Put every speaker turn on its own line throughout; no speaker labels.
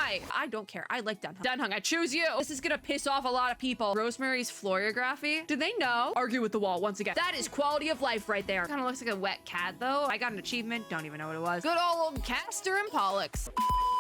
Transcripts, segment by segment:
my? I don't care. I like Dunhung. Dunhung, I choose you. This is gonna piss off a lot of people. Rosemary's Florography. Do they know? Argue with the wall once again. That is quality of life right there. Kind of looks like a wet cat though. I got an achievement. Don't even know what it was. Good old Castor and Pollux.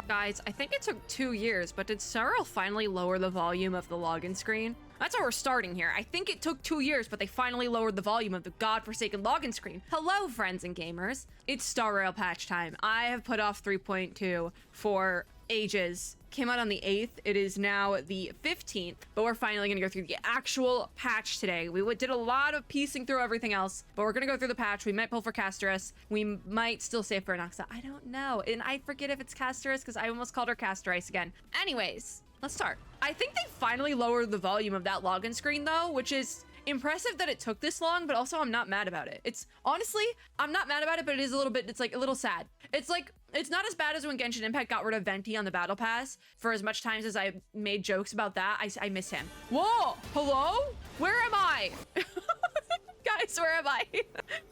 Guys, I think it took 2 years, but did Cyril finally lower the volume of the login screen? That's how we're starting here. I think it took 2 years, but they finally lowered the volume of the godforsaken login screen. Hello, friends and gamers. It's Star Rail patch time. I have put off 3.2 for ages. Came out on the 8th. It is now the 15th, but we're finally gonna go through the actual patch today. We did a lot of piecing through everything else, but we're gonna go through the patch. We might pull for Castorice. We might still save for Anaxa. I don't know. And I forget if it's Castorice because I almost called her Castorice again. Anyways, let's start. I think they finally lowered the volume of that login screen though, which is impressive that it took this long, but also I'm not mad about it. It's honestly, I'm not mad about it, but it is a little bit, it's like a little sad. It's like, it's not as bad as when Genshin Impact got rid of Venti on the battle pass. For as much times as I made jokes about that, I miss him. Whoa, hello? Where am I? Guys, where am I?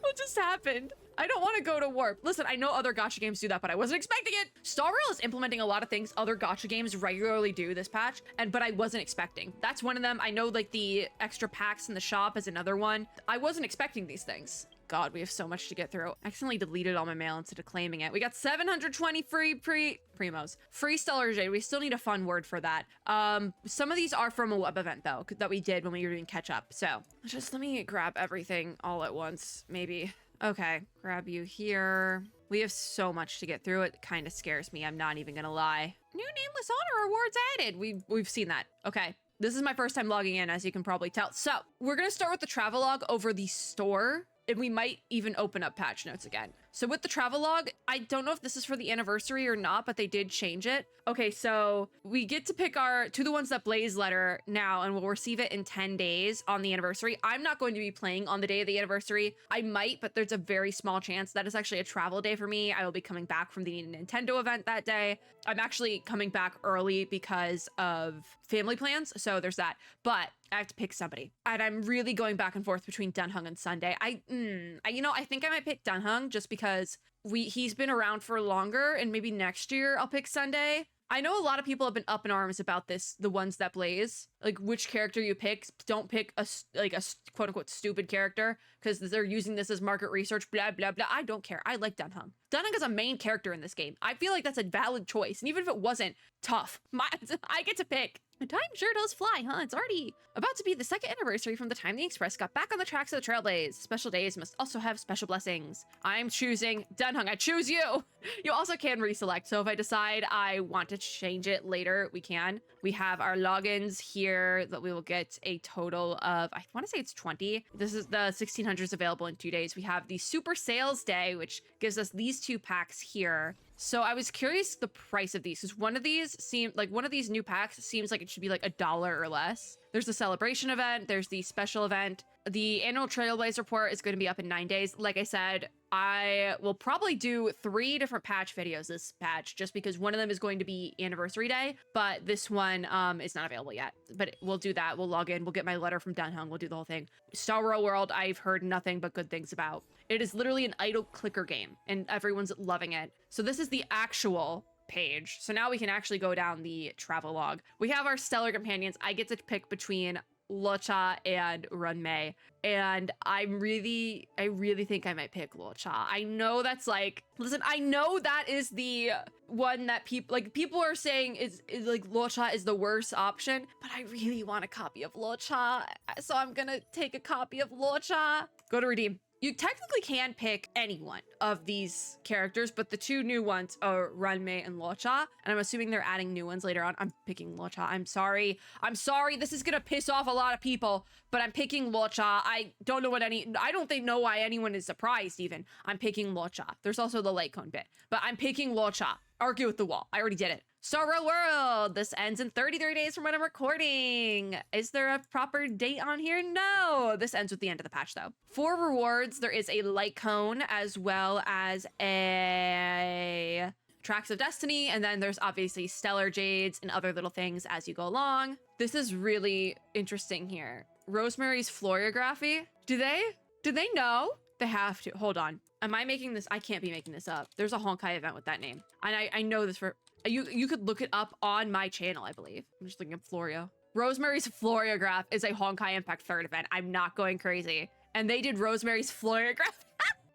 What just happened? I don't want to go to warp. Listen, I know other gacha games do that, but I wasn't expecting it. Star Rail is implementing a lot of things other gacha games regularly do this patch, but I wasn't expecting. That's one of them. I know like the extra packs in the shop is another one. I wasn't expecting these things. God, we have so much to get through. I accidentally deleted all my mail instead of claiming it. We got 720 free primos. Free Stellar Jade. We still need a fun word for that. Some of these are from a web event though, that we did when we were doing catch up. So just let me grab everything all at once, maybe. Okay, grab you here. We have so much to get through. It kind of scares me. I'm not even gonna lie. New nameless honor rewards added. We've seen that. Okay. This is my first time logging in, as you can probably tell. So we're gonna start with the travelogue over the store. And we might even open up patch notes again. So with the travelogue, I don't know if this is for the anniversary or not, but they did change it. Okay, so we get to pick our To the Ones That Blaze letter now, and we'll receive it in 10 days on the anniversary. I'm not going to be playing on the day of the anniversary. I might, but there's a very small chance. That is actually a travel day for me. I will be coming back from the Nintendo event that day. I'm actually coming back early because of family plans, so there's that. But I have to pick somebody. And I'm really going back and forth between Dunhung and Sunday. You know, I think I might pick Dunhung just because he's been around for longer, and maybe next year I'll pick Sunday. I know a lot of people have been up in arms about this, the ones that blaze, like which character you pick. Don't pick a quote unquote stupid character because they're using this as market research, blah, blah, blah. I don't care. I like Dunhung. Dunhung is a main character in this game. I feel like that's a valid choice. And even if it wasn't tough, I get to pick. The time sure does fly, huh? It's already about to be the 2nd anniversary from the time the Express got back on the tracks of the Trailblaze. Special days must also have special blessings. I'm choosing Dunhung. I choose you. You also can reselect. So if I decide I want to change it later, we can. We have our logins here that we will get a total of, I want to say it's 20. This is the 1600s available in 2 days. We have the Super Sales Day, which gives us these 2 packs here. So I was curious the price of these, because one of these new packs seems like it should be like $1 or less. There's the celebration event, there's the special event. The annual Trailblaze report is going to be up in 9 days. Like I said, I will probably do 3 different patch videos this patch, just because one of them is going to be anniversary day, but this one is not available yet. But we'll do that. We'll log in. We'll get my letter from Dunhung. We'll do the whole thing. Star Rail World, I've heard nothing but good things about. It is literally an idle clicker game, and everyone's loving it. So this is the actual page. So now we can actually go down the travelogue. We have our stellar companions. I get to pick between Luocha and Runmei, and I really think I might pick Luocha. I know that's like, listen, I know that is the one that people are saying is like Luocha is the worst option, but I really want a copy of Luocha, so I'm gonna take a copy of Luocha. Go to redeem. You technically can pick any one of these characters, but the 2 new ones are Runmei and Luocha, and I'm assuming they're adding new ones later on. I'm picking Luocha. I'm sorry. This is gonna piss off a lot of people, but I'm picking Luocha. I don't know why anyone is surprised even. I'm picking Luocha. There's also the light cone bit, but I'm picking Luocha. Argue with the wall. I already did it. Star Rail World. This ends in 33 days from when I'm recording. Is there a proper date on here? No. This ends with the end of the patch though. For rewards, there is a light cone as well as a Tracks of Destiny, and then there's obviously Stellar Jades and other little things as you go along. This is really interesting here. Rosemary's Florography. Do they know? They have to. Hold on. Am I making this? I can't be making this up. There's a Honkai event with that name. And I know this for... You could look it up on my channel, I believe. I'm just looking up Florio. Rosemary's Floriograph is a Honkai Impact 3rd event. I'm not going crazy. And they did Rosemary's Floriograph.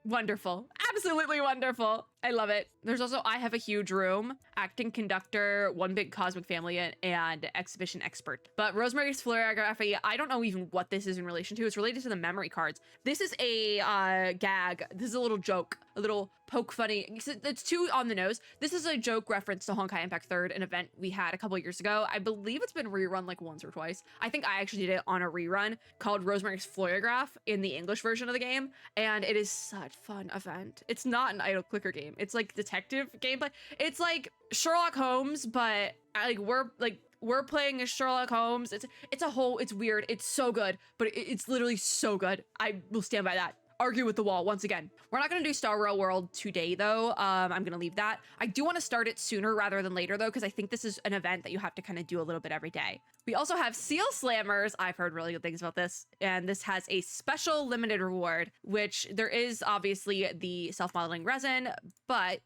Wonderful. Absolutely wonderful. I love it. There's also I Have a Huge Room, acting conductor, One Big Cosmic Family, and exhibition expert. But Rosemary's Floriography, I don't know even what this is in relation to. It's related to the memory cards. This is a gag. This is a little joke, a little poke funny. It's too on the nose. This is a joke reference to Honkai Impact 3rd, an event we had a couple years ago. I believe it's been rerun like once or twice. I think I actually did it on a rerun called Rosemary's Floriograph in the English version of the game. And it is such a fun event. It's not an idle clicker game. It's like detective gameplay. It's like Sherlock Holmes, but we're playing as Sherlock Holmes. It's weird. It's so good, but it's literally so good. I will stand by that. Argue with the wall once again. We're not going to do Star Rail World today though. I'm going to leave that. I do want to start it sooner rather than later though, because I think this is an event that you have to kind of do a little bit every day. We also have Seal Slammers. I've heard really good things about this. And this has a special limited reward, which there is obviously the self-modeling resin, but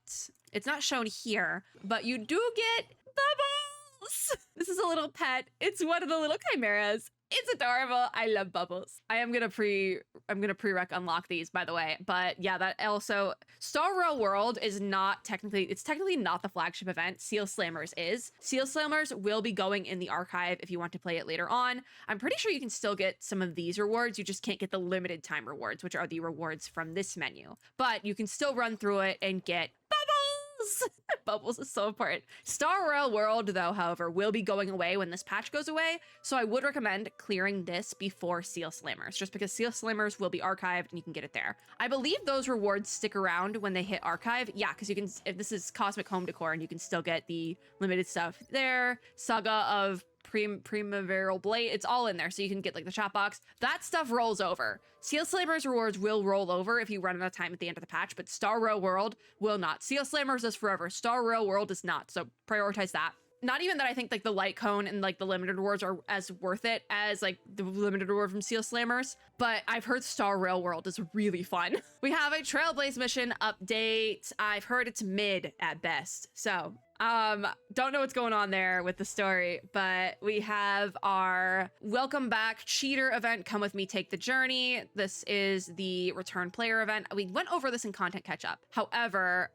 it's not shown here, but you do get bubbles. This is a little pet. It's one of the little chimeras. It's adorable. I love bubbles. I'm gonna prereq unlock these, by the way. But yeah, that also Star Rail World is not technically not the flagship event. Seal Slammers is. Seal Slammers will be going in the archive if you want to play it later on. I'm pretty sure you can still get some of these rewards. You just can't get the limited time rewards, which are the rewards from this menu. But you can still run through it and get bubbles. Bubbles is so important. Star Rail World, though, however, will be going away when this patch goes away, so I would recommend clearing this before Seal Slammers, just because Seal Slammers will be archived and you can get it there. I believe those rewards stick around when they hit archive. Yeah, because you can, if this is Cosmic Home Decor, and you can still get the limited stuff there. Saga of Primaveral Blade, it's all in there, so you can get like the chat box. That stuff rolls over. Seal Slammers rewards will roll over if you run out of time at the end of the patch, but Star Rail World will not. Seal Slammers is forever. Star Rail World is not, so prioritize that. Not even that I think like the light cone and like the limited rewards are as worth it as like the limited reward from Seal Slammers, but I've heard Star Rail World is really fun. We have a Trailblaze mission update. I've heard it's mid at best, so don't know what's going on there with the story, but we have our welcome back cheater event. Come with me, take the journey. This is the return player event. We went over this in content catch up. However,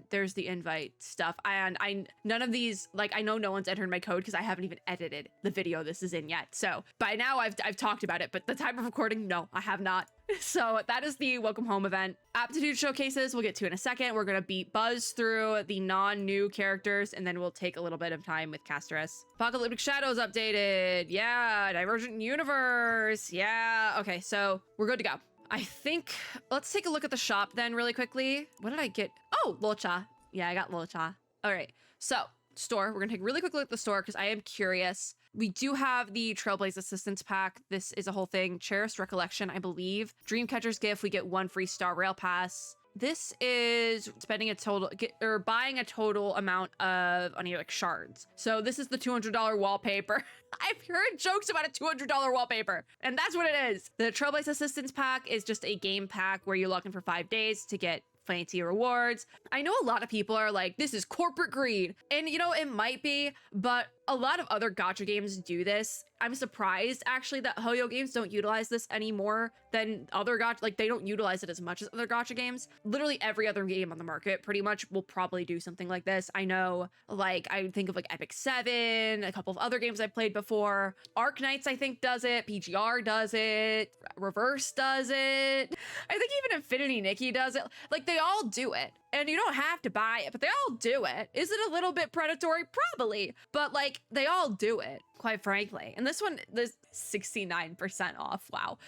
there's the invite stuff, and none of these, like, I know no one's entered my code because I haven't even edited the video this is in yet. So by now I've talked about it, but the time of recording, no, I have not. So that is the welcome home event. Aptitude showcases we'll get to in a second. We're gonna beat Buzz through the non-new characters, and then we'll take a little bit of time with Castorice. Apocalyptic Shadows updated. Yeah, Divergent Universe. Yeah, okay, so we're good to go. I think, let's take a look at the shop then really quickly. What did I get? Oh, Locha. Yeah, I got Locha. All right, so store. We're gonna take a really quick look at the store because I am curious. We do have the Trailblaze Assistance Pack. This is a whole thing. Cherished Recollection, I believe. Dreamcatcher's Gift, we get 1 free Star Rail Pass. This is spending a total, or buying a total amount of like shards. So this is the $200 wallpaper. I've heard jokes about a $200 wallpaper, and that's what it is. The Trailblaze Assistance Pack is just a game pack where you log in for 5 days to get fancy rewards. I know a lot of people are like, this is corporate greed. And you know, it might be, but a lot of other gacha games do this. I'm surprised actually that Hoyo games don't utilize this any more than other gacha, like they don't utilize it as much as other gacha games. Literally every other game on the market pretty much will probably do something like this. I know, like I think of like Epic 7, a couple of other games I've played before. Arc Knights I think does it, PGR does it, Reverse does it. I think even Infinity Nikki does it. Like they all do it. And you don't have to buy it, but they all do it. Is it a little bit predatory? Probably. But like, they all do it, quite frankly. And this one, this 69% off. Wow.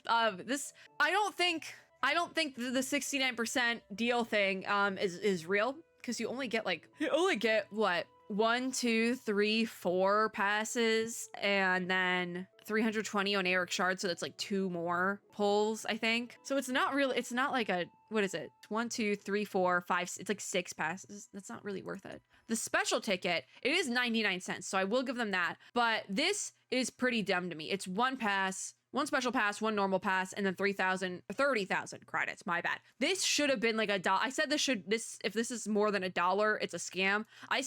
This, I don't think the 69% deal thing is real, because you only get what? 1, 2, 3, 4 passes, and then 320 on Eric Shard, so that's like 2 more pulls, I think. So it's not really, it's not like a, what is it? 1, 2, 3, 4, 5, it's like 6 passes. That's not really worth it. The special ticket, it is 99 cents, so I will give them that. But this is pretty dumb to me. It's 1 pass, 1 special pass, 1 normal pass, and then 30,000 credits. My bad. This should have been like $1. I said if this is more than $1, it's a scam. I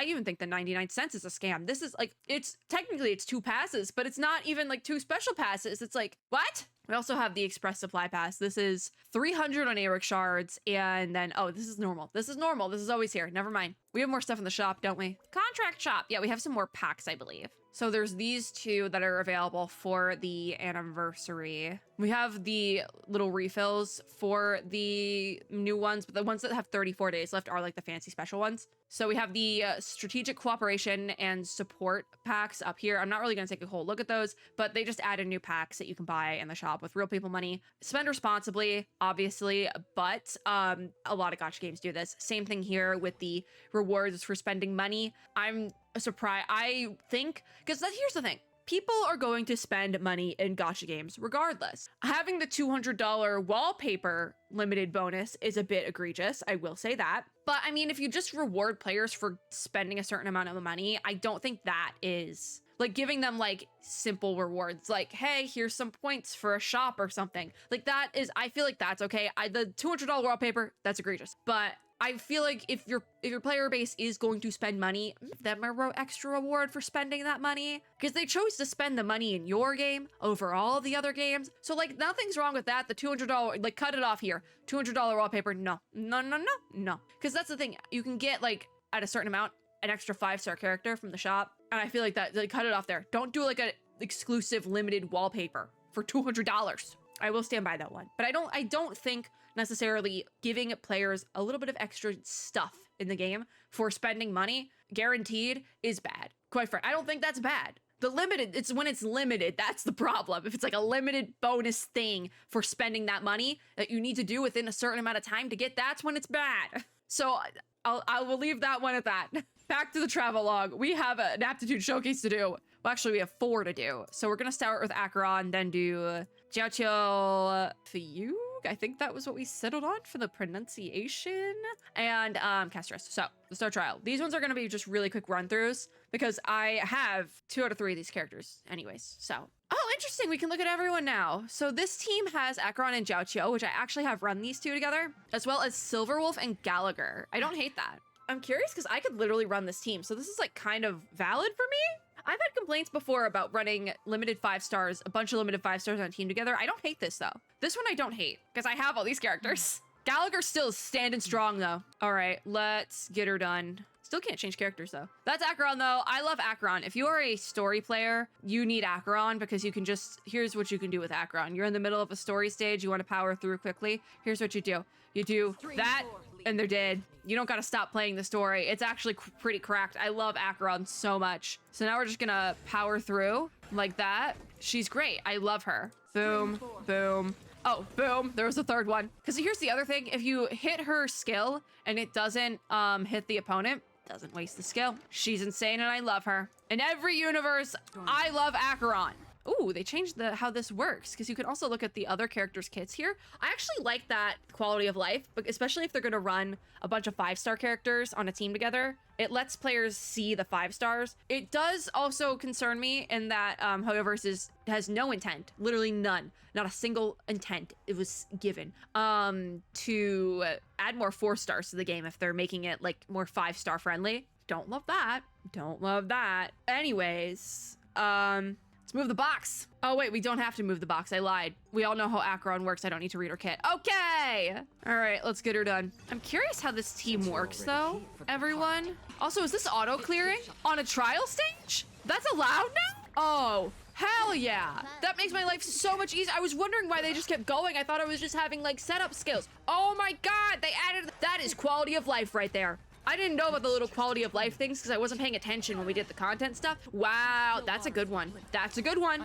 even think the 99 cents is a scam. This is like, it's technically 2 passes, but it's not even like 2 special passes. It's like, what? We also have the Express Supply Pass. This is 300 on Aeric Shards, and then, oh, this is normal. This is normal. This is always here. Never mind. We have more stuff in the shop, don't we? Contract shop. Yeah, we have some more packs, I believe. So there's these 2 that are available for the anniversary. We have the little refills for the new ones, but the ones that have 34 days left are like the fancy special ones. So we have the strategic cooperation and support packs up here. I'm not really going to take a whole look at those, but they just added new packs that you can buy in the shop with real people money. Spend responsibly, obviously, but a lot of gacha games do this. Same thing here with the rewards for spending money. I'm surprised. I think, because here's the thing. People are going to spend money in gacha games regardless. Having the $200 wallpaper limited bonus is a bit egregious, I will say that. But I mean, if you just reward players for spending a certain amount of money, I don't think that is like giving them like simple rewards, like, hey, here's some points for a shop or something. Like that is, I feel like that's okay. The $200 wallpaper, that's egregious. But I feel like if your player base is going to spend money, give them a extra reward for spending that money, because they chose to spend the money in your game over all of the other games. So like nothing's wrong with that. The $200, like cut it off here. $200 wallpaper, no. Because that's the thing. You can get like at a certain amount an extra 5-star character from the shop, and I feel like that, like, cut it off there. Don't do like a exclusive limited wallpaper for $200. I will stand by that one. But I don't think necessarily giving players a little bit of extra stuff in the game for spending money guaranteed is bad. Quite frankly, I don't think that's bad. The limited, it's when it's limited, that's the problem. If it's like a limited bonus thing for spending that money that you need to do within a certain amount of time to get, that's when it's bad. So I will leave that one at that. Back to the travel log. We have an aptitude showcase to do. Well, actually, we have 4 to do. So we're going to start with Acheron, then do Jiaqiu Fiyug. I think that was what we settled on for the pronunciation. And Castorice. So the Star Trial. These ones are going to be just really quick run-throughs because I have 2 out of 3 of these characters anyways. So, oh, interesting. We can look at everyone now. So this team has Acheron and Jiaqiu, which I actually have run these 2 together, as well as Silverwolf and Gallagher. I don't hate that. I'm curious because I could literally run this team. So this is like kind of valid for me. I've had complaints before about running limited 5 stars, a bunch of limited 5 stars on a team together. I don't hate this though. This one I don't hate because I have all these characters. Gallagher still is standing strong though. All right, let's get her done. Still can't change characters though. That's Acheron though. I love Acheron. If you are a story player, you need Acheron because you can just, here's what you can do with Acheron. You're in the middle of a story stage. You want to power through quickly. Here's what you do. You do that and they're dead. You don't got to stop playing the story. It's actually pretty cracked. I love Acheron so much. So now we're just gonna power through like that. She's great. I love her. Boom, boom. Oh, boom. There was a 3rd one. Because here's the other thing. If you hit her skill and it doesn't hit the opponent, doesn't waste the skill. She's insane and I love her. In every universe, I love Acheron. Ooh, they changed how this works because you can also look at the other characters' kits here. I actually like that quality of life, but especially if they're going to run a bunch of 5-star characters on a team together. It lets players see the 5 stars. It does also concern me in that Hoyoverse has no intent, literally none, not a single intent it was given to add more 4 stars to the game if they're making it like more 5-star friendly. Don't love that. Don't love that. Anyways, let's move the box. Oh, wait, we don't have to move the box. I lied. We all know how Acheron works. I don't need to read her kit. Okay. All right, let's get her done. I'm curious how this team works, though, everyone. Also, is this auto-clearing on a trial stage? That's allowed now? Oh, hell yeah. That makes my life so much easier. I was wondering why they just kept going. I thought I was just having, like, setup skills. Oh, my God. They added... That is quality of life right there. I didn't know about the little quality of life things because I wasn't paying attention when we did the content stuff. Wow, that's a good one. That's a good one.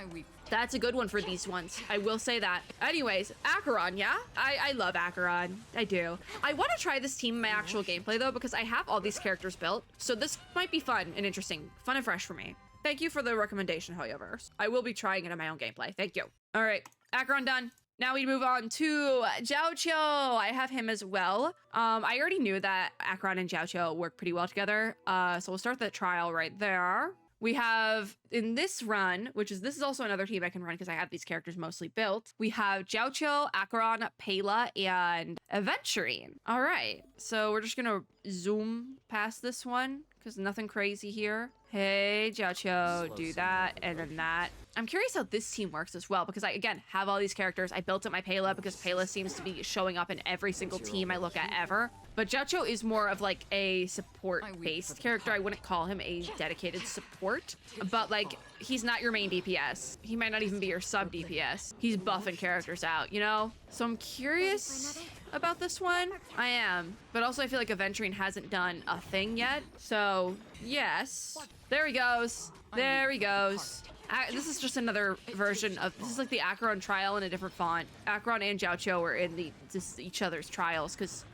That's a good one for these ones. I will say that. Anyways, Acheron, yeah? I love Acheron. I do. I want to try this team in my actual gameplay, though, because I have all these characters built. So this might be fun and interesting. Fun and fresh for me. Thank you for the recommendation, Hoyoverse. I will be trying it in my own gameplay. Thank you. All right, Acheron done. Now we move on to Jiaqiu. I have him as well. I already knew that Acheron and Jiaqiu work pretty well together. So we'll start the trial right there. We have in this run, this is also another team I can run because I have these characters mostly built. We have Jiaoqiu, Acheron, Pela, and Aventurine. All right, so we're just gonna zoom past this one because nothing crazy here. Hey, Jiaoqiu, do that, and then that. I'm curious how this team works as well, because I, again, have all these characters. I built up my Pela because Pela seems to be showing up in every single team I look at ever. But Jiaoqiu is more of like a support-based character. I wouldn't call him a dedicated support, but like, he's not your main DPS. He might not even be your sub DPS. He's buffing characters out, you know? So I'm curious about this one. I am, but also I feel like Aventurine hasn't done a thing yet. So yes, there he goes. There he goes. This is just another version of, this is like the Acheron trial in a different font. Acheron and Jiaoqiu were in each other's trials because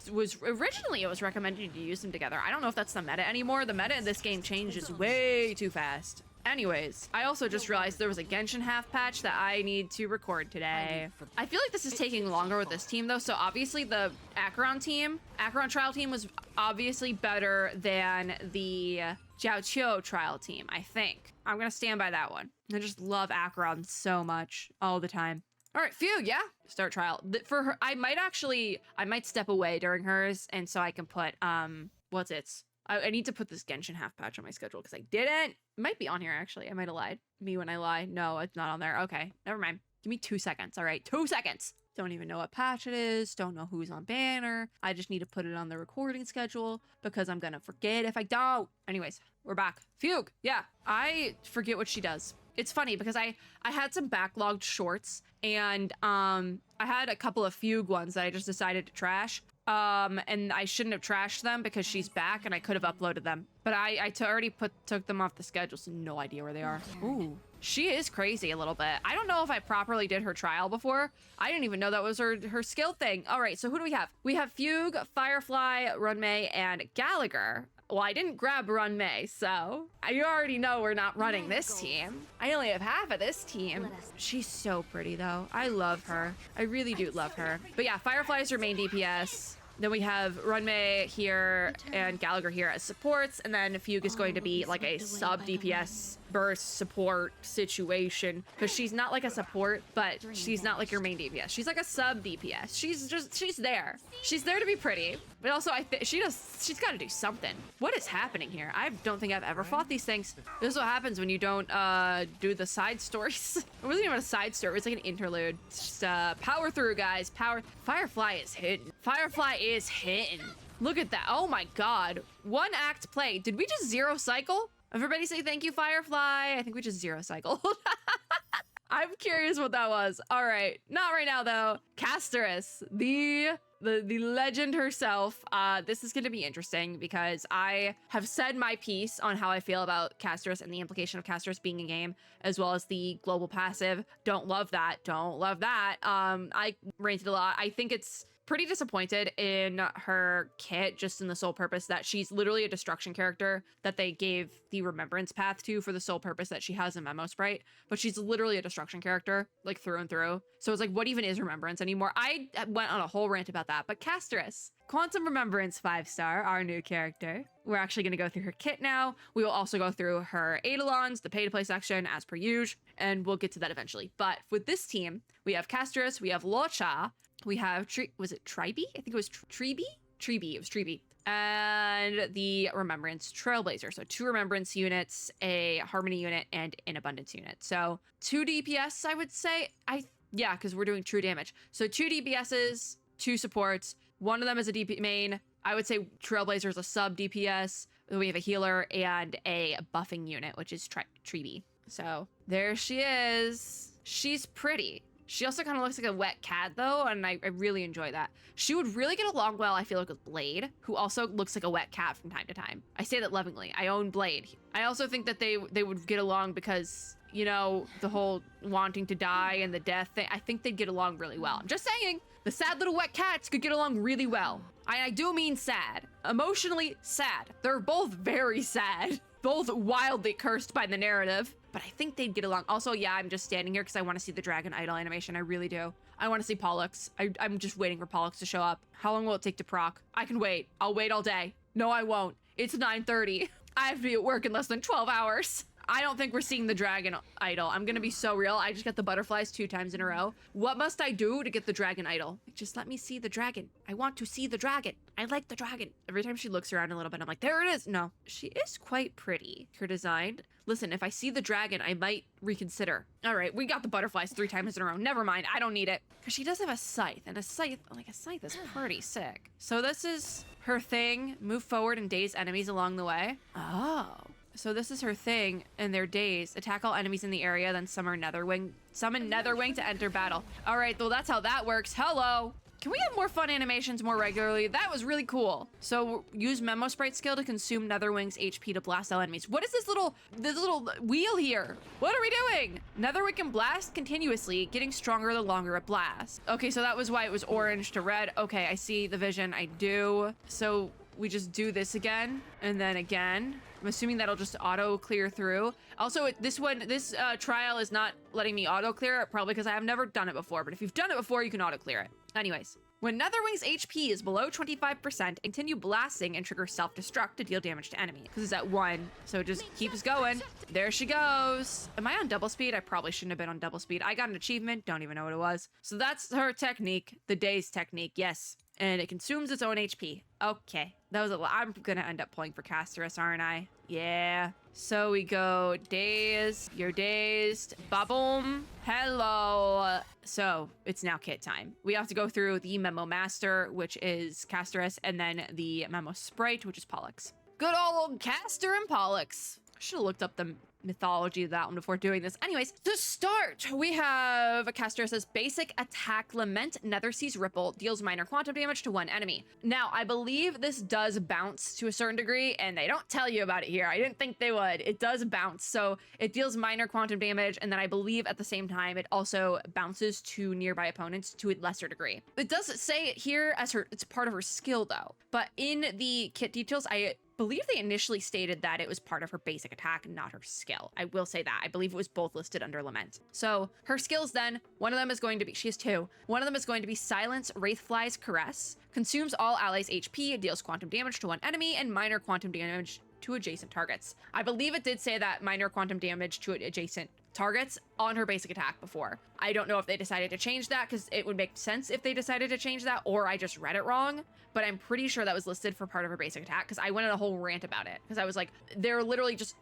originally it was recommended to use them together. I don't know if that's the meta anymore. The meta in this game changes way too fast. Anyways, I also just realized there was a Genshin half patch that I need to record today. I feel like this is taking longer with this team though. So obviously the Acheron trial team was obviously better than the Jiaoqiu trial team, I think. I'm gonna stand by that one. I just love Acheron so much all the time. All right, phew, yeah. Start trial. For her, I might step away during hers, and so I can put, I need to put this Genshin half patch on my schedule because I didn't. It might be on here, actually. I might have lied. Me when I lie. No, it's not on there. Okay, never mind. Give me 2 seconds, all right? 2 seconds. Don't even know what patch it is. Don't know who's on banner. I just need to put it on the recording schedule because I'm gonna forget if I don't. Anyways, we're back. Fugue, yeah. I forget what she does. It's funny because I had some backlogged shorts and I had a couple of Fugue ones that I just decided to trash. And I shouldn't have trashed them because she's back and I could have uploaded them. But I already took them off the schedule, so no idea where they are. Ooh, she is crazy a little bit. I don't know if I properly did her trial before. I didn't even know that was her skill thing. All right, so who do we have? We have Fugue, Firefly, Runmei, and Gallagher. Well, I didn't grab Runmei, so you already know we're not running this team. I only have half of this team. She's so pretty, though. I love her. I really do love her. But yeah, Firefly is her main DPS. Then we have Runmei here and Gallagher here as supports, and then Fugue is going to be like a sub DPS burst support situation because she's not like a support, but she's not like your main DPS. She's like a sub DPS. She's there. She's there to be pretty, but also she's got to do something. What is happening here? I don't think I've ever fought these things. This is what happens when you don't do the side stories. It wasn't even a side story. It's like an interlude. It's just power through, guys. Power. Firefly is hitting. Firefly is hitting. Look at that. Oh my god. One act play. Did we just zero cycle? Everybody say thank you, Firefly. I think we just zero cycled. I'm curious what that was. All right. Not right now, though. Castorice, the legend herself. This is going to be interesting because I have said my piece on how I feel about Castorice and the implication of Castorice being a game, as well as the global passive. Don't love that. Don't love that. I ranted a lot. I think it's pretty disappointed in her kit, just in the sole purpose that she's literally a destruction character that they gave the remembrance path to for the sole purpose that she has a memo sprite, but she's literally a destruction character, like through and through. So it's like, what even is remembrance anymore? I went on a whole rant about that, but Castorice, Quantum Remembrance 5-star, our new character. We're actually going to go through her kit now. We will also go through her Eidolons, the pay-to-play section, as per usual, and we'll get to that eventually. But with this team, we have Castorice, we have Locha, we have, was it Tribe? I think it was Tribe? It was Tribe. And the Remembrance Trailblazer. So 2 Remembrance units, a Harmony unit, and an Abundance unit. So 2 DPS, I would say. Yeah, because we're doing true damage. So 2 DPSs, 2 supports. One of them is a DP main. I would say Trailblazer is a sub DPS. We have a healer and a buffing unit, which is Tribe. So there she is. She's pretty. She also kind of looks like a wet cat, though, and I really enjoy that. She would really get along well, I feel like, with Blade, who also looks like a wet cat from time to time. I say that lovingly. I own Blade. I also think that they would get along because, you know, the whole wanting to die and the death thing. I think they'd get along really well. I'm just saying, the sad little wet cats could get along really well. I do mean sad. Emotionally sad. They're both very sad. Both wildly cursed by the narrative, but I think they'd get along. Also, yeah, I'm just standing here because I want to see the Dragon Idol animation. I really do. I want to see Pollux. I'm just waiting for Pollux to show up. How long will it take to proc? I can wait. I'll wait all day. No, I won't. It's 9:30. I have to be at work in less than 12 hours. I don't think we're seeing the dragon idol. I'm gonna be so real. I just got the butterflies 2 times in a row. What must I do to get the dragon idol? Just let me see the dragon. I want to see the dragon. I like the dragon. Every time she looks around a little bit, I'm like, there it is. No, she is quite pretty. Her design. Listen, if I see the dragon, I might reconsider. All right, we got the butterflies 3 times in a row. Never mind, I don't need it. Because she does have a scythe, and a scythe is pretty sick. So this is her thing. Move forward and daze enemies along the way. Oh. So this is her thing in their days. Attack all enemies in the area, then summon Netherwing to enter battle. All right, well, that's how that works. Hello. Can we have more fun animations more regularly? That was really cool. So use Memo Sprite skill to consume Netherwing's HP to blast all enemies. What is this little wheel here? What are we doing? Netherwing can blast continuously, getting stronger the longer it blasts. Okay, so that was why it was orange to red. Okay, I see the vision. I do. So we just do this again and then again. I'm assuming that'll just auto clear through. Also, this trial is not letting me auto clear it, probably because I have never done it before. But if you've done it before, you can auto clear it. Anyways, when Netherwing's HP is below 25%, continue blasting and trigger self-destruct to deal damage to enemy. Because it's at 1, so it just keeps going. There she goes. Am I on double speed? I probably shouldn't have been on double speed. I got an achievement, don't even know what it was. So that's her technique, the daze technique, yes. And it consumes its own HP. Okay, that was a lot. I'm gonna end up pulling for Castorice, aren't I? Yeah. So we go daze, you're dazed, ba-boom, hello. So it's now kit time. We have to go through the Memo Master, which is Castorice, and then the Memo Sprite, which is Pollux. Good old Castor and Pollux. I should have looked up the mythology of that one before doing this. Anyways, to start, we have Castorice's basic attack Lament Nethersea's Ripple deals minor quantum damage to 1 enemy. Now, I believe this does bounce to a certain degree, and they don't tell you about it here. I didn't think they would. It does bounce, so it deals minor quantum damage, and then I believe at the same time it also bounces to nearby opponents to a lesser degree. It does say it here as it's part of her skill though, but in the kit details, I believe they initially stated that it was part of her basic attack, not her skill. I will say that. I believe it was both listed under Lament. So her skills then, one of them is going to be, she has 2. One of them is going to be Silence Wraithfly's Caress, consumes all allies' HP, deals quantum damage to 1 enemy, and minor quantum damage to adjacent targets. I believe it did say that minor quantum damage to adjacent targets on her basic attack before. I don't know if they decided to change that because it would make sense if they decided to change that, or I just read it wrong, but I'm pretty sure that was listed for part of her basic attack because I went on a whole rant about it because I was like, they're literally just,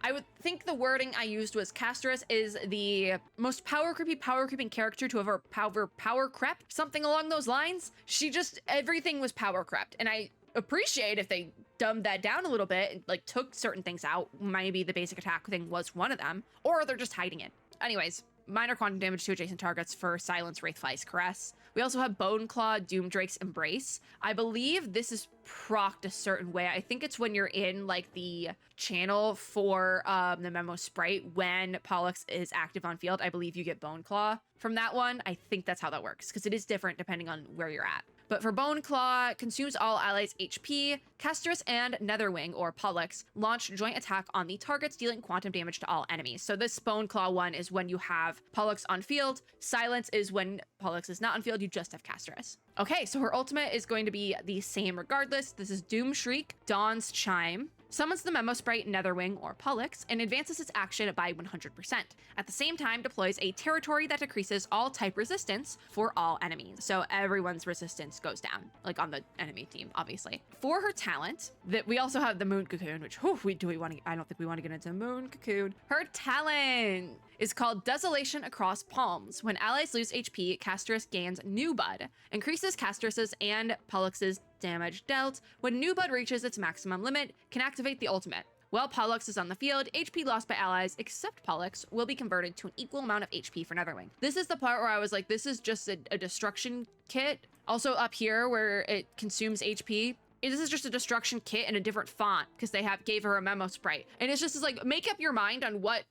I would think the wording I used was Castorice is the most power creeping character to ever power crept, something along those lines. She just, everything was power crept, and I appreciate if they dumbed that down a little bit and like took certain things out. Maybe the basic attack thing was one of them, or they're just hiding it. Anyways, minor quantum damage to adjacent targets for Silence Wraithfly's Caress. We also have Bone Claw, Doomdrake's Embrace. I believe this is procced a certain way. I think it's when you're in like the channel for the Memo Sprite when Pollux is active on field. I believe you get Bone Claw from that one. I think that's how that works because it is different depending on where you're at. But for Bone Claw, consumes all allies' HP, Castorice and Netherwing, or Pollux, launch joint attack on the targets, dealing quantum damage to all enemies. So this Bone Claw one is when you have Pollux on field. Silence is when Pollux is not on field, you just have Castorice. Okay, so her ultimate is going to be the same regardless. This is Doom Shriek, Dawn's Chime. Summons the Memo Sprite Netherwing or Pollux and advances its action by 100%. At the same time, deploys a territory that decreases all type resistance for all enemies. So everyone's resistance goes down, like on the enemy team, obviously. For her talent, that we also have the Moon Cocoon, which I don't think we want to get into Moon Cocoon. Her talent is called Desolation Across Palms. When allies lose HP, Castorice gains New Bud, increases Castorice's and Pollux's damage dealt. When New Bud reaches its maximum limit, can activate the ultimate. While Pollux is on the field, HP lost by allies, except Pollux, will be converted to an equal amount of HP for Netherwing. This is the part where I was like, this is just a destruction kit. Also up here where it consumes HP, this is just a destruction kit in a different font because they gave her a Memo Sprite. And it's just like, make up your mind on what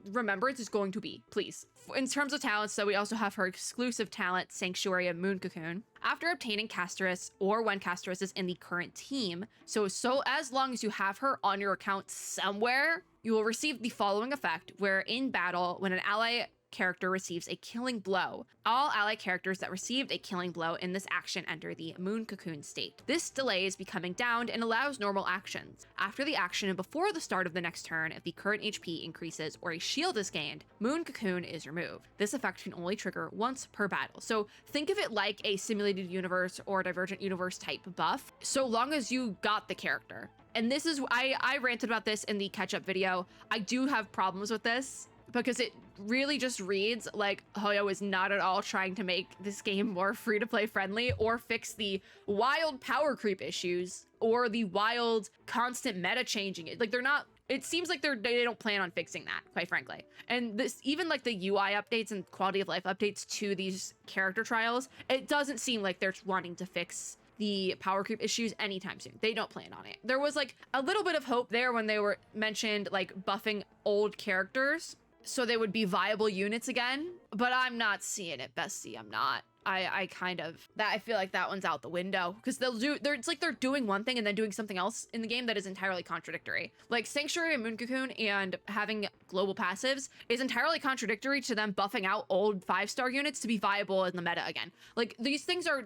Remembrance is going to be, please. In terms of talents, so we also have her exclusive talent, Sanctuary of Moon Cocoon. After obtaining Castorice, or when Castorice is in the current team, so as long as you have her on your account somewhere, you will receive the following effect, where in battle, when an ally character receives a killing blow. All ally characters that received a killing blow in this action enter the Moon Cocoon state. This delays becoming downed and allows normal actions. After the action and before the start of the next turn, if the current HP increases or a shield is gained, Moon Cocoon is removed. This effect can only trigger once per battle. So think of it like a simulated universe or divergent universe type buff, so long as you got the character. And this is, I ranted about this in the catch-up video. I do have problems with this because it really just reads like Hoyo is not at all trying to make this game more free-to-play friendly or fix the wild power creep issues or the wild constant meta changing. Like they're not, it seems like they don't plan on fixing that, quite frankly. And this, even like the UI updates and quality of life updates to these character trials, it doesn't seem like they're wanting to fix the power creep issues anytime soon. They don't plan on it. There was like a little bit of hope there when they were mentioned like buffing old characters so they would be viable units again, but I'm not seeing it, bestie. I'm not. I kind of, that I feel like that one's out the window because it's like they're doing one thing and then doing something else in the game that is entirely contradictory. Like Sanctuary and Moon Cocoon and having global passives is entirely contradictory to them buffing out old 5-star units to be viable in the meta again. Like these things are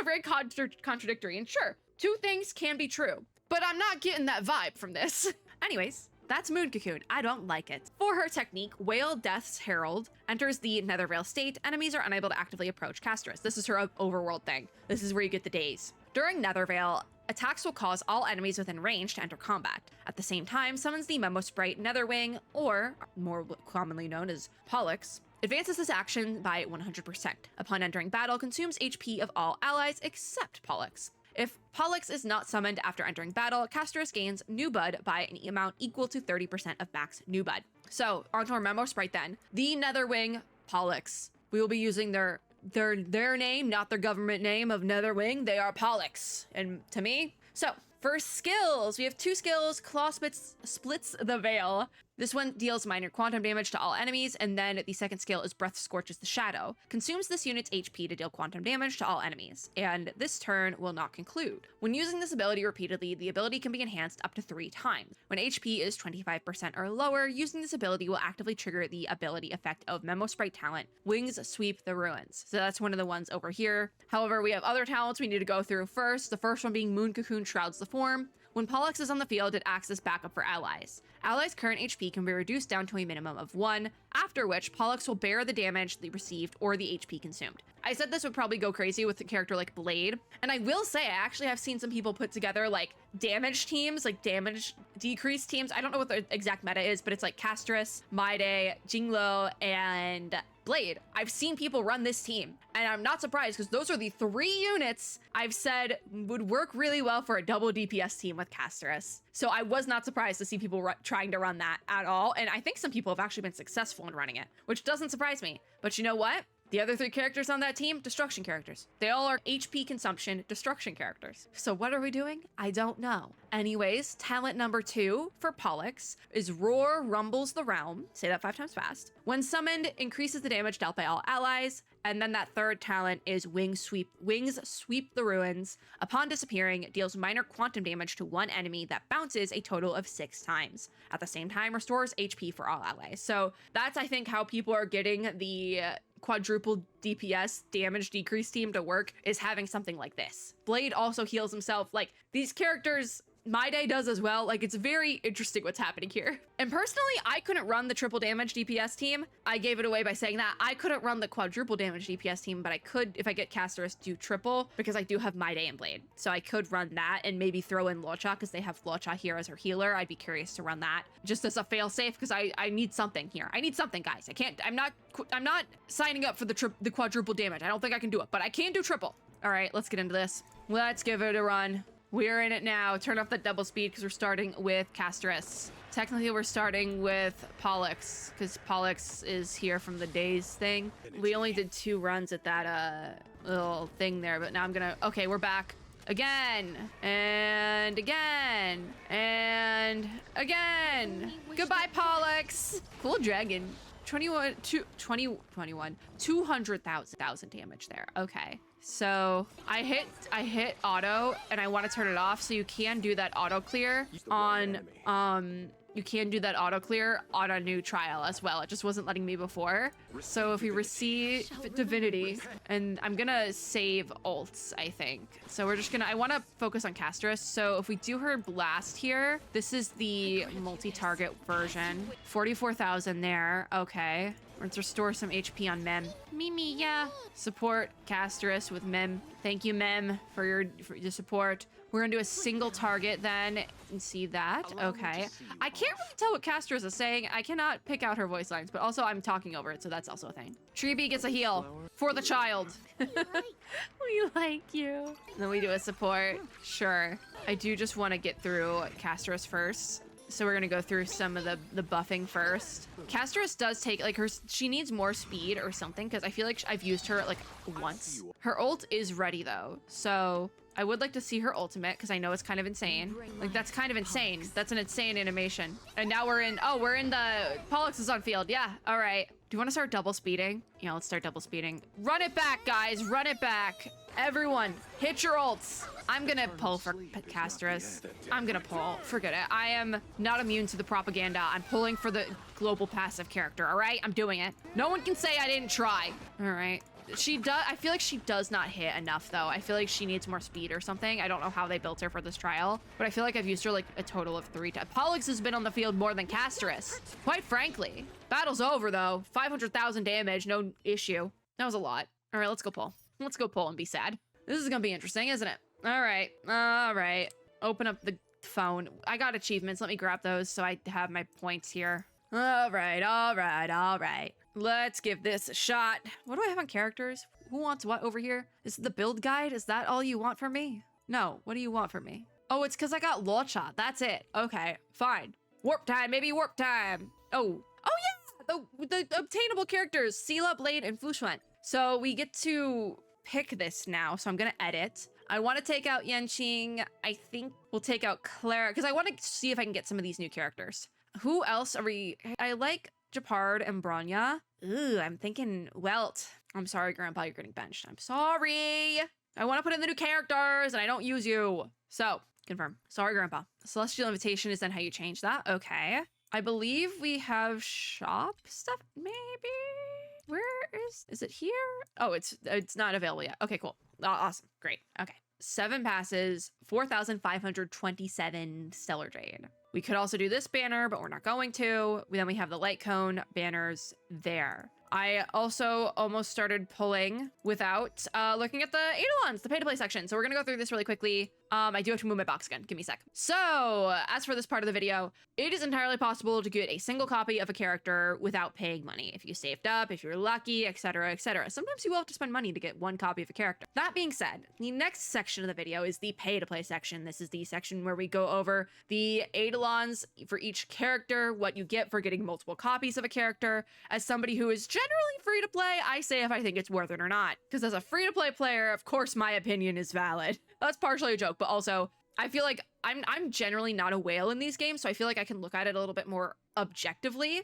very contradictory, and sure, two things can be true, but I'm not getting that vibe from this. Anyways, that's Moon Cocoon. I don't like it. For her technique, Whale Death's Herald enters the Nethervale state. Enemies are unable to actively approach Castorice. This is her overworld thing. This is where you get the days. During Nethervale, attacks will cause all enemies within range to enter combat. At the same time, summons the Memo Sprite Netherwing, or more commonly known as Pollux. Advances this action by 100%. Upon entering battle, consumes HP of all allies except Pollux. If Pollux is not summoned after entering battle, Castorice gains New Bud by an amount equal to 30% of max New Bud. So, onto our Memo Sprite then. The Netherwing Pollux. We will be using their name, not their government name of Netherwing. They are Pollux. And to me, so for skills, we have 2 skills. Claw splits the veil. This one deals minor quantum damage to all enemies, and then the second skill is Breath Scorches the Shadow. Consumes this unit's HP to deal quantum damage to all enemies, and this turn will not conclude. When using this ability repeatedly, the ability can be enhanced up to 3 times. When HP is 25% or lower, using this ability will actively trigger the ability effect of Memo Sprite talent, Wings Sweep the Ruins. So that's one of the ones over here. However, we have other talents we need to go through first, the first one being Moon Cocoon Shrouds the Form. When Pollux is on the field, it acts as backup for allies. Allies' current HP can be reduced down to a minimum of 1, after which Pollux will bear the damage they received or the HP consumed. I said this would probably go crazy with a character like Blade, and I will say I actually have seen some people put together like damage teams, like damage decrease teams. I don't know what the exact meta is, but it's like Castorice, Maide, Jinglo, and Blade. I've seen people run this team, and I'm not surprised because those are the 3 units I've said would work really well for a double DPS team with Castorice. So I was not surprised to see people trying to run that at all, and I think some people have actually been successful in running it, which doesn't surprise me. But you know what? The other 3 characters on that team, destruction characters. They all are HP consumption destruction characters. So what are we doing? I don't know. Anyways, talent number 2 for Pollux is Roar Rumbles the Realm. Say that 5 times fast. When summoned, increases the damage dealt by all allies. And then that third talent is Wings Sweep the Ruins. Upon disappearing, it deals minor quantum damage to one enemy that bounces a total of 6 times. At the same time, restores HP for all allies. So that's, I think, how people are getting the quadruple DPS damage decrease team to work, is having something like this. Blade also heals himself. Like, these characters, Maide does as well. Like, it's very interesting what's happening here. And personally, I couldn't run the triple damage DPS team. I gave it away by saying that. I couldn't run the quadruple damage DPS team, but I could, if I get Castorice, do triple, because I do have Maide and Blade. So I could run that and maybe throw in Locha, because they have Locha here as her healer. I'd be curious to run that just as a fail safe, because I need something here. I need something, guys. I'm not signing up for the quadruple damage. I don't think I can do it, but I can do triple. All right, let's get into this. Let's give it a run. We're in it now. Turn off the double speed because we're starting with Castorice. Technically, we're starting with Pollux because Pollux is here from the days thing. We only did 2 runs at that little thing there, but now I'm gonna... Okay, we're back. Again, and again, and again. Goodbye, Pollux. Cool dragon. 200,000 damage there. Okay. So I hit auto and I want to turn it off, so you can do that auto clear on you can do that auto clear on a new trial as well. It just wasn't letting me before. So if we receive divinity, and I'm gonna save ults, I think. So we're just gonna, I wanna focus on Castorice. So if we do her blast here, this is the multi-target version. 44,000 there, okay. Let's restore some HP on Mem. Mimi, yeah. Support Castorice with Mem. Thank you, Mem, for your support. We're gonna do a single target then and see that. Okay. I can't really tell what Castorice is saying. I cannot pick out her voice lines, but also I'm talking over it, so that's also a thing. Treebee gets a heal for the child. We like you. And then we do a support. Sure. I do just want to get through Castorice first. So we're gonna go through some of the buffing first. Castorice does take, like, she needs more speed or something, because I feel like I've used her, like, once. Her ult is ready, though. So I would like to see her ultimate, because I know it's kind of insane. Like, that's kind of insane. That's an insane animation. And now we're in, oh, we're in the, Pollux is on field. Yeah, all right. Do you want to start double speeding? Yeah, let's start double speeding. Run it back, guys, run it back. Everyone, hit your ults. I'm gonna pull for Castorice. I'm gonna pull, forget it. I am not immune to the propaganda. I'm pulling for the global passive character, all right? I'm doing it. No one can say I didn't try. All right. She does, I feel like she does not hit enough though. I feel like she needs more speed or something. I don't know how they built her for this trial, but I feel like I've used her like a total of 3 times. Pollux has been on the field more than Castorice, quite frankly. Battle's over though. 500,000 damage, no issue. That was a lot. All right, let's go pull. Let's go pull and be sad. This is gonna be interesting, isn't it? All right, all right. Open up the phone. I got achievements. Let me grab those so I have my points here. All right, all right, all right. Let's give this a shot. What do I have on characters? Who wants what over here? Is it the build guide? Is that all you want from me? No, what do you want from me? Oh, it's because I got Lawshot. That's it. Okay, fine. Warp time, maybe warp time. Oh yeah, the obtainable characters, Sela, Blade, and Flushwent. So we get to pick this now, so I'm gonna edit. I want to take out Yenching. I think we'll take out Clara, because I want to see if I can get some of these new characters. Who else are we? I like Japard and Bronya. Ooh, I'm thinking Welt. I'm sorry, Grandpa, you're getting benched. I'm sorry. I want to put in the new characters, and I don't use you. So, confirm. Sorry, Grandpa. Celestial Invitation is then how you change that. Okay. I believe we have shop stuff, maybe? Where is it here? Oh, it's not available yet. Okay, cool. Awesome. Great. Okay. 7 passes, 4,527 Stellar Jade. We could also do this banner, but we're not going to. Then we have the light cone banners there. I also almost started pulling without looking at the Eidolons, the pay-to-play section. So we're gonna go through this really quickly. I do have to move my box again. Give me a sec. So as for this part of the video, it is entirely possible to get a single copy of a character without paying money. If you saved up, if you're lucky, etc., etc. Sometimes you will have to spend money to get 1 copy of a character. That being said, the next section of the video is the pay-to-play section. This is the section where we go over the Eidolons for each character, what you get for getting multiple copies of a character. As somebody who is generally free to play, I say if I think it's worth it or not. Because as a free-to-play player, of course my opinion is valid. That's partially a joke, but also I feel like I'm generally not a whale in these games, so I feel like I can look at it a little bit more objectively.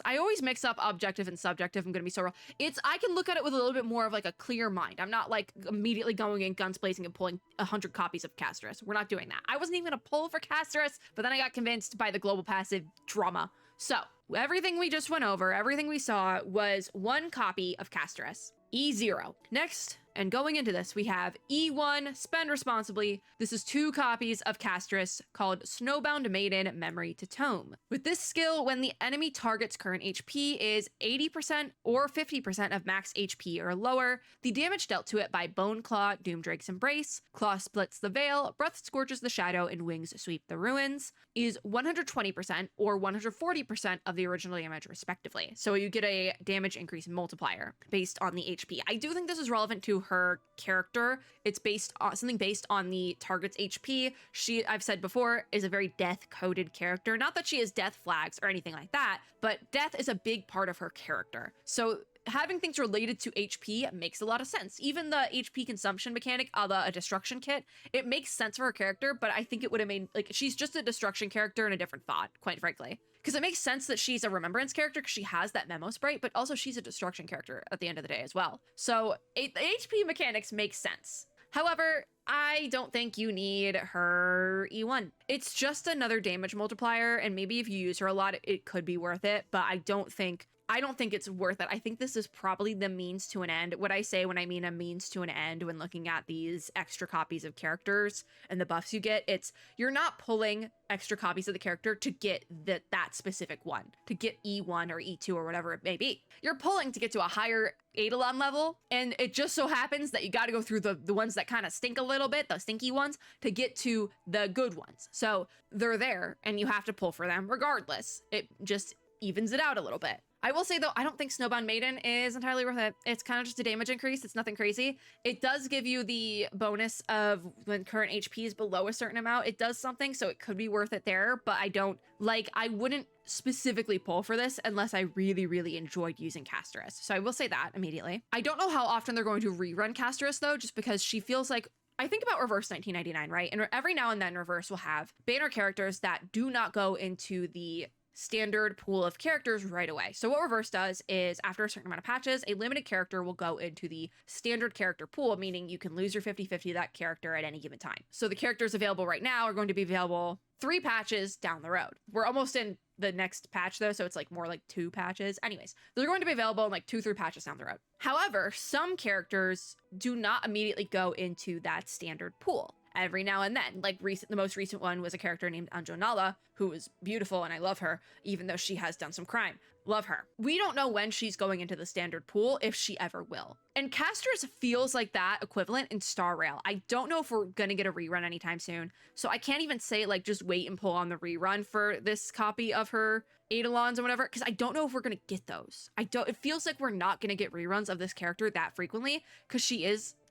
I always mix up objective and subjective. I'm gonna be so real. I can look at it with a little bit more of like a clear mind. I'm not like immediately going in guns blazing and pulling 100 copies of Castorice. We're not doing that. I wasn't even gonna pull for Castorice, but then I got convinced by the global passive drama. So everything we just went over, everything we saw was 1 copy of Castorice. E0. Next, and going into this, we have E1, spend responsibly. This is 2 copies of Castorice called Snowbound Maiden Memory to Tome. With this skill, when the enemy target's current HP is 80% or 50% of max HP or lower, the damage dealt to it by Bone Claw, Doomdrake's Embrace, Claw splits the veil, Breath scorches the shadow, and Wings sweep the ruins, is 120% or 140% of the original damage respectively. So you get a damage increase multiplier based on the HP. I do think this is relevant to her character. It's based on something based on the target's HP. She, I've said before, is a very death-coded character. Not that she has death flags or anything like that, but death is a big part of her character. So having things related to HP makes a lot of sense. Even the HP consumption mechanic of a destruction kit, it makes sense for her character, but I think it would have made, like, she's just a destruction character in a different thought, quite frankly. Because it makes sense that she's a remembrance character because she has that memo sprite, but also she's a destruction character at the end of the day as well. So the HP mechanics make sense. However, I don't think you need her E1. It's just another damage multiplier, and maybe if you use her a lot, it could be worth it, but I don't think it's worth it. I think this is probably the means to an end. What I say when I mean a means to an end when looking at these extra copies of characters and the buffs you get, it's you're not pulling extra copies of the character to get that specific one, to get E1 or E2 or whatever it may be. You're pulling to get to a higher Eidolon level, and it just so happens that you got to go through the ones that kind of stink a little bit, the stinky ones, to get to the good ones. So they're there, and you have to pull for them regardless. It just evens it out a little bit. I will say, though, I don't think Snowbound Maiden is entirely worth it. It's kind of just a damage increase. It's nothing crazy. It does give you the bonus of when current HP is below a certain amount. It does something, so it could be worth it there, but I wouldn't specifically pull for this unless I really, really enjoyed using Castorice. So I will say that immediately. I don't know how often they're going to rerun Castorice, though, just because she feels like I think about Reverse 1999, right? And every now and then Reverse will have banner characters that do not go into the standard pool of characters right away. So what Reverse does is after a certain amount of patches, a limited character will go into the standard character pool, meaning you can lose your 50-50 of that character at any given time. So the characters available right now are going to be available 3 patches down the road. We're almost in the next patch though, so it's like more like 2 patches. Anyways, they're going to be available in like 2-3 patches down the road. However, some characters do not immediately go into that standard pool. Every now and then, like the most recent one was a character named Anjo Nala, who is beautiful and I love her, even though she has done some crime. Love her. We don't know when she's going into the standard pool, if she ever will. And Castorice feels like that equivalent in Star Rail. I don't know if we're gonna get a rerun anytime soon, so I can't even say like just wait and pull on the rerun for this copy of her Eidolons or whatever, because I don't know if we're gonna get those. It feels like we're not gonna get reruns of this character that frequently, because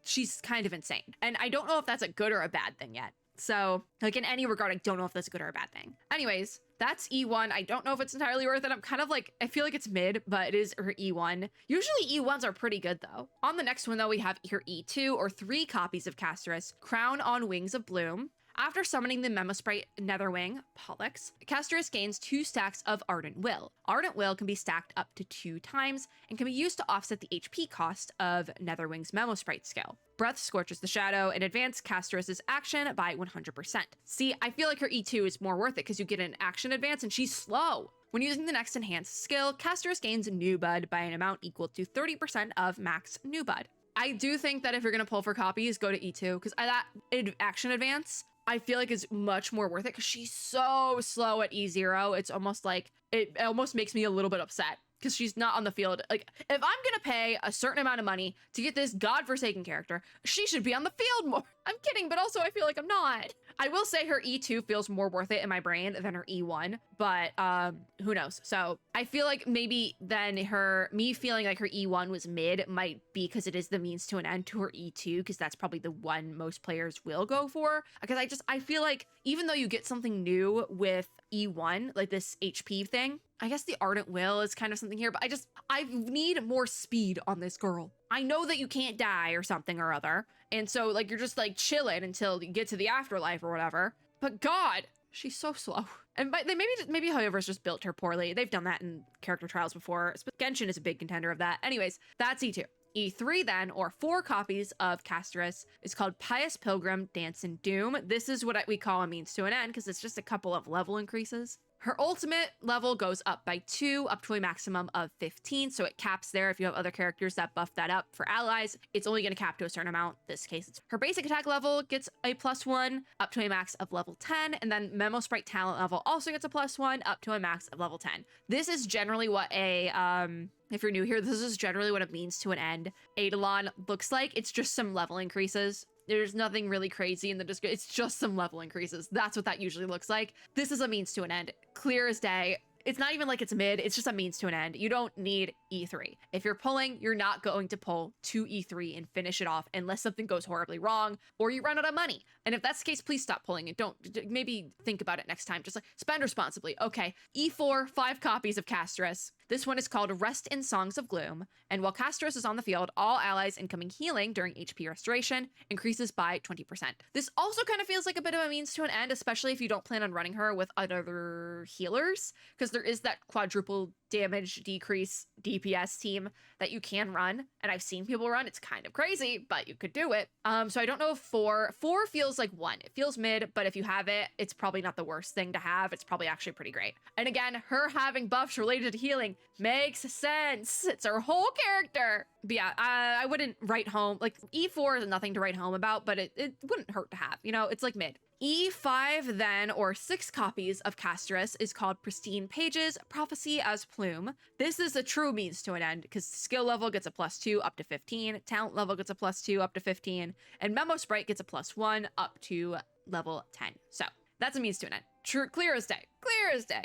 she's kind of insane. And I don't know if that's a good or a bad thing yet. So like in any regard, I don't know if that's a good or a bad thing. Anyways, that's E1. I don't know if it's entirely worth it. I'm kind of like, I feel like it's mid, but it is her E1. Usually E1s are pretty good though. On the next one though, we have her E2 or 3 copies of Castorice, Crown on Wings of Bloom. After summoning the Memo Sprite Netherwing, Pollux, Castorice gains 2 stacks of Ardent Will. Ardent Will can be stacked up to 2 times and can be used to offset the HP cost of Netherwing's Memo Sprite skill. Breath scorches the shadow and advance Castorice's action by 100%. See, I feel like her E2 is more worth it because you get an action advance and she's slow. When using the next enhanced skill, Castorice gains New Bud by an amount equal to 30% of max New Bud. I do think that if you're going to pull for copies, go to E2 because that action advance I feel like is much more worth it because she's so slow at E0. It's almost like, it almost makes me a little bit upset because she's not on the field. Like, if I'm gonna pay a certain amount of money to get this godforsaken character, she should be on the field more. I'm kidding, but also I feel like I'm not. I will say her E2 feels more worth it in my brain than her E1, but who knows? So I feel like maybe then me feeling like her E1 was mid might be because it is the means to an end to her E2, because that's probably the one most players will go for. Because I feel like even though you get something new with E1, like this HP thing, I guess the Ardent Will is kind of something here, but I need more speed on this girl. I know that you can't die or something or other. And so like, you're just like chilling until you get to the afterlife or whatever. But God, she's so slow. And maybe Hoyoverse just built her poorly. They've done that in character trials before. Genshin is a big contender of that. Anyways, that's E2. E3 then, or 4 copies of Castorice, is called Pious Pilgrim, Dance and Doom. This is what we call a means to an end because it's just a couple of level increases. Her ultimate level goes up by 2, up to a maximum of 15, so it caps there. If you have other characters that buff that up for allies, it's only going to cap to a certain amount. In this case, her basic attack level gets a +1, up to a max of level 10, and then Memo Sprite talent level also gets a +1, up to a max of level 10. This is generally what if you're new here, this is generally what a means to an end Eidolon looks like. It's just some level increases. There's nothing really crazy in the description. It's just some level increases. That's what that usually looks like. This is a means to an end. Clear as day. It's not even like it's mid. It's just a means to an end. You don't need E3. If you're pulling, you're not going to pull to E3 and finish it off unless something goes horribly wrong or you run out of money. And if that's the case, please stop pulling it. Don't, maybe think about it next time. Just like spend responsibly. Okay, E4, 5 copies of Castorice. This one is called Rest in Songs of Gloom, and while Castorice is on the field, all allies incoming healing during HP restoration increases by 20%. This also kind of feels like a bit of a means to an end, especially if you don't plan on running her with other healers, because there is that quadruple damage decrease DPS team that you can run, and I've seen people run. It's kind of crazy, but you could do it. So I don't know if 4 feels like 1. It feels mid, but if you have it, it's probably not the worst thing to have. It's probably actually pretty great. And again, her having buffs related to healing makes sense. It's her whole character. But yeah, I wouldn't write home. Like, E4 is nothing to write home about, but it wouldn't hurt to have, you know, it's like mid. E5 then, or 6 copies of Castorice, is called Pristine Pages, Prophecy as Plume. This is a true means to an end, because skill level gets a +2 up to 15, talent level gets a +2 up to 15, and Memo Sprite gets a +1 up to level 10. So that's a means to an end. True, clear as day, clear as day.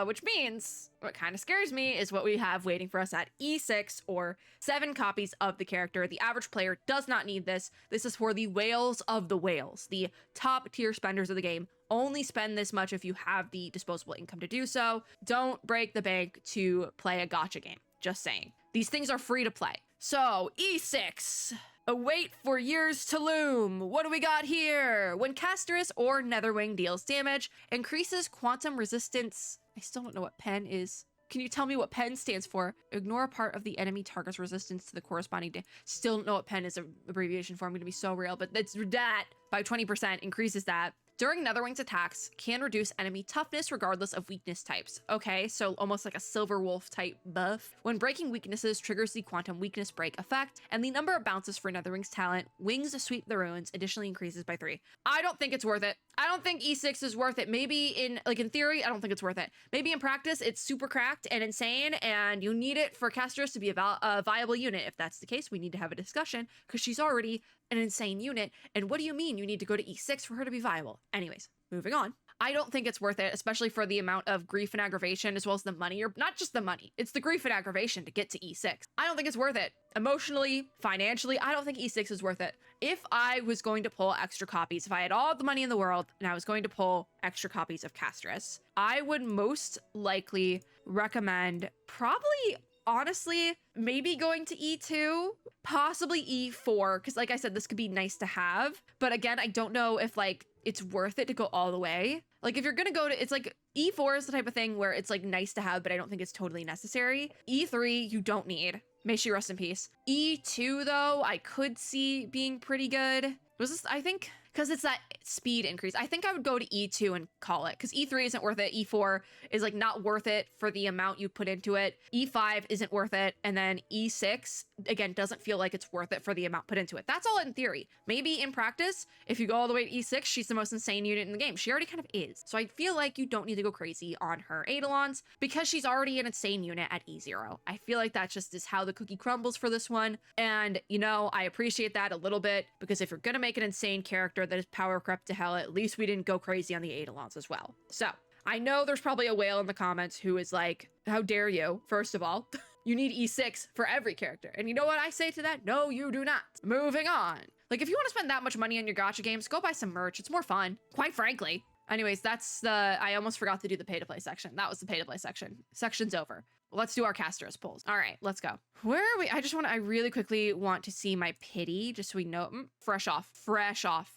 Which means what kind of scares me is what we have waiting for us at E6, or 7 copies of the character. The average player does not need this. This is for the whales of the whales, the top tier spenders of the game. Only spend this much if you have the disposable income to do so. Don't break the bank to play a gacha game. Just saying. These things are free to play. So, E6. Await for years to loom. What do we got here? When Castorice or Netherwing deals damage, increases quantum resistance. I still don't know what pen is. Can you tell me what pen stands for? Ignore a part of the enemy target's resistance to the corresponding Still don't know what pen is an abbreviation for. I'm gonna be so real, but it's that. By 20% increases that. During Netherwing's attacks, can reduce enemy toughness regardless of weakness types. Okay, so almost like a Silver Wolf type buff. When breaking weaknesses, triggers the quantum weakness break effect, and the number of bounces for Netherwing's talent, Wings Sweep the Ruins, additionally increases by 3. I don't think it's worth it. I don't think E6 is worth it. Maybe in theory, I don't think it's worth it. Maybe in practice, it's super cracked and insane, and you need it for Castorice to be a viable unit. If that's the case, we need to have a discussion, because she's already an insane unit. And what do you mean you need to go to E6 for her to be viable? Anyways, moving on. I don't think it's worth it, especially for the amount of grief and aggravation, as well as the money, or not just the money. It's the grief and aggravation to get to E6. I don't think it's worth it. Emotionally, financially, I don't think E6 is worth it. If I was going to pull extra copies, if I had all the money in the world and I was going to pull extra copies of Castorice, I would most likely recommend probably, honestly, maybe going to E2, possibly E4, because like I said, this could be nice to have. But again, I don't know if like it's worth it to go all the way. Like if you're gonna go to, it's like E4 is the type of thing where it's like nice to have, but I don't think it's totally necessary. E3, you don't need. May she rest in peace. E2 though, I could see being pretty good. Was this, I think, because it's that speed increase. I think I would go to E2 and call it, because E3 isn't worth it. E4 is like not worth it for the amount you put into it. E5 isn't worth it. And then E6, again, doesn't feel like it's worth it for the amount put into it. That's all in theory. Maybe in practice, if you go all the way to E6, she's the most insane unit in the game. She already kind of is. So I feel like you don't need to go crazy on her Eidolons, because she's already an insane unit at E0. I feel like that just is how the cookie crumbles for this one. And, you know, I appreciate that a little bit, because if you're gonna make an insane character that is power crept to hell, at least we didn't go crazy on the Eidolons as well. So I know there's probably a whale in the comments who is like, how dare you? First of all, you need E6 for every character. And you know what I say to that? No, you do not. Moving on. Like if you want to spend that much money on your gacha games, go buy some merch. It's more fun, quite frankly. Anyways, that's I almost forgot to do the pay to play section. That was the pay to play section. Section's over. Let's do our Castorice polls. All right, let's go. Where are we? I really quickly want to see my pity, just so we know. Fresh off.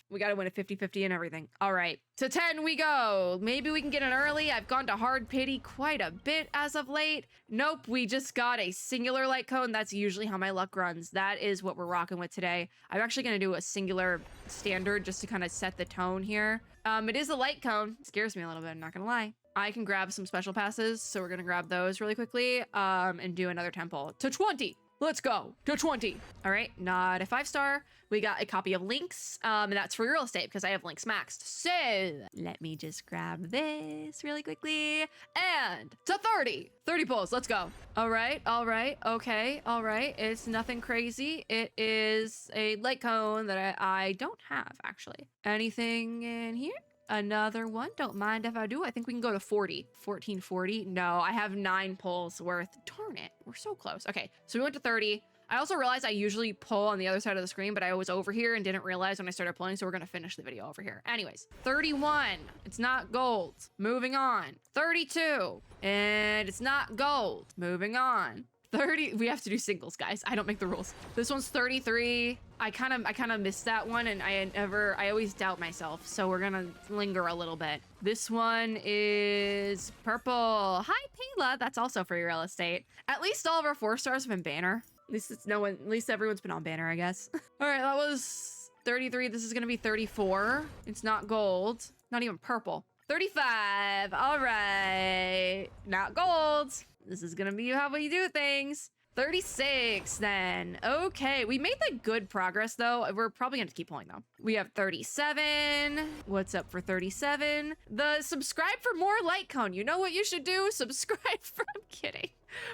We got to win a 50-50 and everything. All right, to 10 we go. Maybe we can get an early. I've gone to hard pity quite a bit as of late. Nope, we just got a singular light cone. That's usually how my luck runs. That is what we're rocking with today. I'm actually going to do a singular standard just to kind of set the tone here. It is a light cone. It scares me a little bit, I'm not gonna lie. I can grab some special passes, so we're gonna grab those really quickly, and do another temple. To 20! Let's go! To 20! All right, not a 5-star. We got a copy of Links, and that's for real estate, because I have Links maxed. So, let me just grab this really quickly. And to 30! 30 pulls, let's go. All right, okay, all right. It's nothing crazy. It is a light cone that I don't have, actually. Anything in here? Another one. Don't mind if I do. I think we can go to 40. 1440. No, I have 9 pulls worth. Darn it. We're so close. Okay, so we went to 30. I also realized I usually pull on the other side of the screen, but I was over here and didn't realize when I started pulling, so we're gonna finish the video over here. Anyways, 31. It's not gold. Moving on. 32. And it's not gold. Moving on. 30. We have to do singles, guys. I don't make the rules. This one's 33. I kind of missed that one, and I always doubt myself. So we're gonna linger a little bit. This one is purple. Hi, Payla. That's also for your real estate. At least all of our 4 stars have been banner. At least at least everyone's been on banner, I guess. All right, that was 33. This is gonna be 34. It's not gold, not even purple. 35. All right, not gold. This is gonna be how we do things. 36 then. Okay, we made like good progress though. We're probably gonna keep pulling though. We have 37. What's up for 37? The subscribe for more light cone. You know what you should do? Subscribe for, I'm kidding.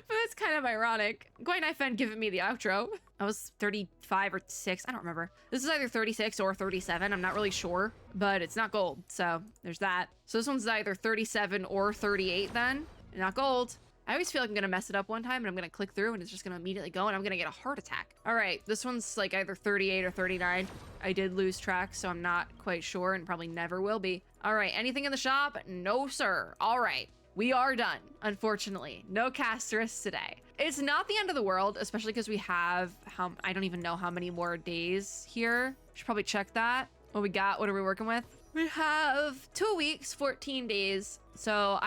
But that's kind of ironic. Guai Fen giving me the outro. I was 35 or 6, I don't remember. This is either 36 or 37, I'm not really sure, but it's not gold, so there's that. So this one's either 37 or 38 then, not gold. I always feel like I'm gonna mess it up one time and I'm gonna click through and it's just gonna immediately go and I'm gonna get a heart attack. All right, this one's like either 38 or 39. I did lose track, so I'm not quite sure and probably never will be. All right, anything in the shop? No, sir. All right, we are done, unfortunately. No Castorice today. It's not the end of the world, especially because we have, I don't even know how many more days here. Should probably check that. What we got, what are we working with? We have 2 weeks, 14 days. So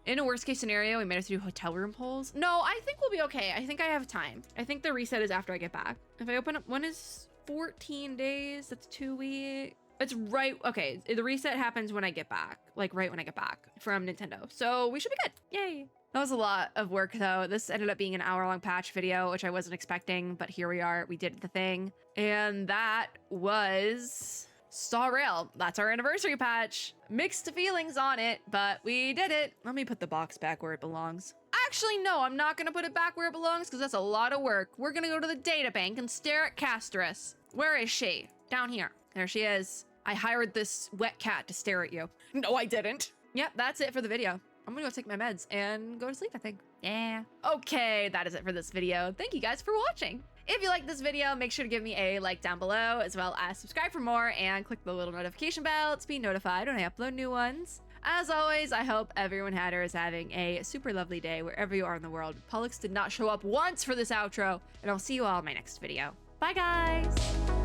in a worst case scenario, we might have to do hotel room polls. No, I think we'll be okay. I think I have time. I think the reset is after I get back. If I open up, when is 14 days? That's 2 weeks. It's right, okay. The reset happens when I get back, like right when I get back from Nintendo. So we should be good, yay. That was a lot of work though. This ended up being an hour-long patch video, which I wasn't expecting, but here we are, we did the thing. And that was Star Rail. That's our anniversary patch. Mixed feelings on it, but we did it. Let me put the box back where it belongs. Actually, no, I'm not gonna put it back where it belongs because that's a lot of work. We're gonna go to the data bank and stare at Castorice. Where is she? Down here. There she is. I hired this wet cat to stare at you. No, I didn't. Yep, that's it for the video. I'm gonna go take my meds and go to sleep, I think. Yeah. Okay, that is it for this video. Thank you guys for watching. If you liked this video, make sure to give me a like down below, as well as subscribe for more and click the little notification bell to be notified when I upload new ones. As always, I hope everyone is having a super lovely day wherever you are in the world. Pollux did not show up once for this outro, and I'll see you all in my next video. Bye, guys.